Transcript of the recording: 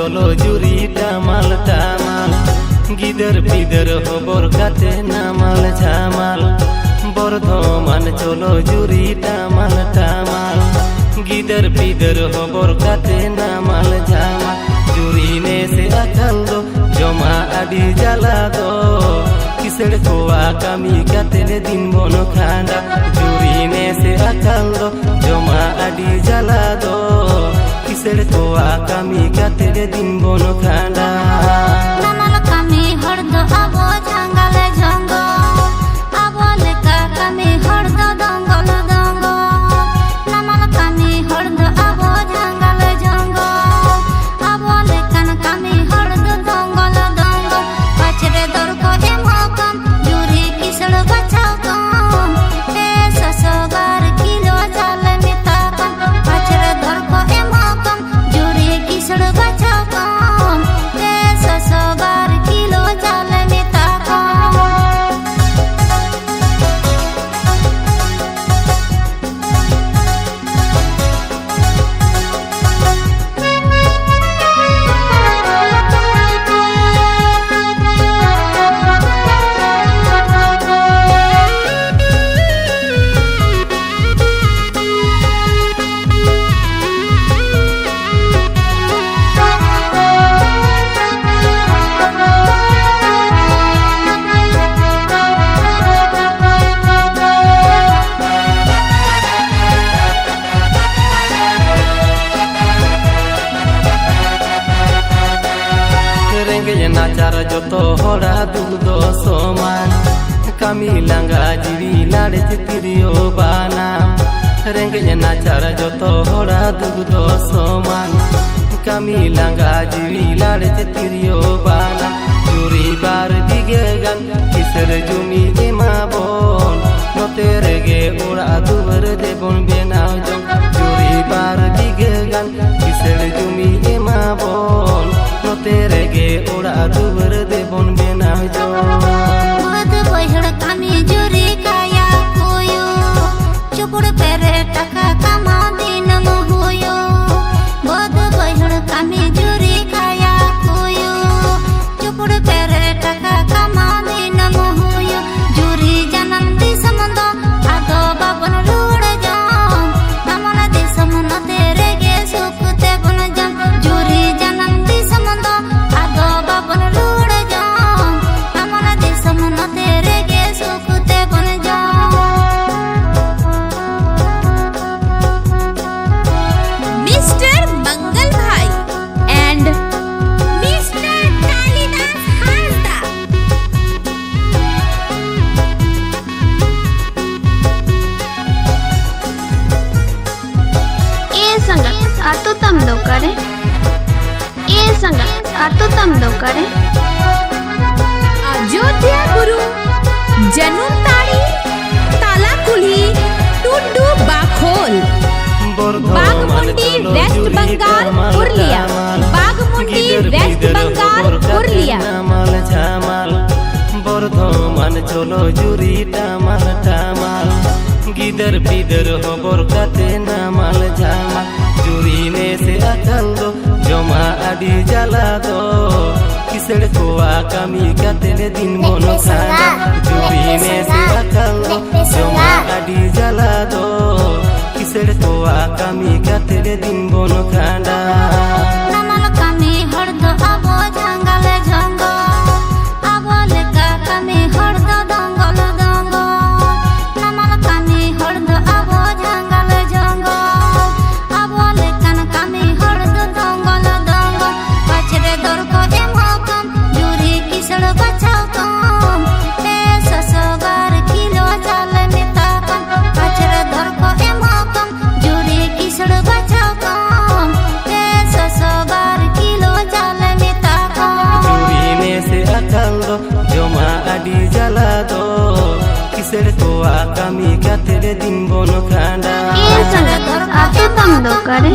चलो जुरी टामाल टामाल गिदर पिदर हबर काते नामाल झामाल बर्धमान चलो जुरी टामाल टामाल गिदर पिदर हबर काते नामाल झामाल जुरी ने से आकाल दो जमा आदि जाला दो किसड़ कोआ कामी काते दिन बन खांडा जुरी ने से आकाल दो जमा आदि जाला दो किसड़ कोआ कामी काते दिन बन खांडा नामाल कामी हरद आबो झांगाल झंगो आबो लेका कामी हरद दंगल दंगो नामाल कामी हरद आबो झांगाल झंगो आबो लेका कामी हरद दंगल दंगो पाछरे दर को एमकम जुरी किसड़ बचाव कम ए ससबार किलो जाल मिता कम पाछरे दर को एमकम जुरी किसड़ बचाव कम ए ससबार किलो जाल मिता कम नाचार जो तो हरा दूधो सोमान कामी लांगा जीवी लाड़े तिरियो बाना रेंगे नाचार जो तो हरा दूधो सोमान कामी लांगा जीवी लाड़े तिरियो बाना जुरी बार दिगे गन किसर जुमी एमा बोन नोते रेगे उड़ा दुवर देबन बेनाव जंग जुरी बार दिगे गन किसर जुमी एमा बोन नोते रेगे उड़ा दुवर देबन बेनाव जंग बद बहड़ कामी जुरी काया कोयो चुपड़ पेरे टका कामा दिन मोयो बद बहड़ कामी जुरी काया कोयो चुपड़ पेरे टका कामा दिन मोयो जुरी जनम दी समंद आदो बाबन रूड़ जाम नामन दी समन तेरे गे सुख ते बन जाम जुरी जनम दी समंद आदो बाबन रूड़ जाम नामन दी समन तेरे गे सुख ते बन जाम मिस्टर मंगल भाई एंड मिस्टर कालिदास हांसदा ए संगत आतो तम दो करे ए संगत आतो तम दो करे अयोध्या गुरु जनुम ताड़ी ताला कुली टुडू बाखोल बागमुंडी वेस्ट बंगाल पुरलिया बागमुंडी वेस्ट बंगाल पुरलिया नामाल झामाल बर्धमान चलो जुरी टामाल टामाल गिदर पिदर हबर काते नामाल झामाल जुरी ने से आकाल दो जमा आदि जाला दो किसड़ कोआ कामी काते दिन बन खाना जुरी ने से आकाल दो जमा आदि जाला दो किसड़ कोआ कामी काते दिन बन खाना नामाल कामी हरद आबो झांगाल झंगो आबो लेका कामी हरद दंगल दंगो नामाल कामी हरद आबो झांगाल झंगो आबो लेका कामी हरद दंगल दंगो पाछरे दर को एमकम जुरी किसड़ बचाव कम ए ससबार किलो जाल मिता कम पाछरे दर को एमकम जुरी किसड़ बचाव कम ए ससबार किलो जाल मिता कम जुरी ने से आकाल दो जमा आदि जाला दो किसड़ कोआ कामी काते दिन बन खांडा ए संगत आतो तम दो करे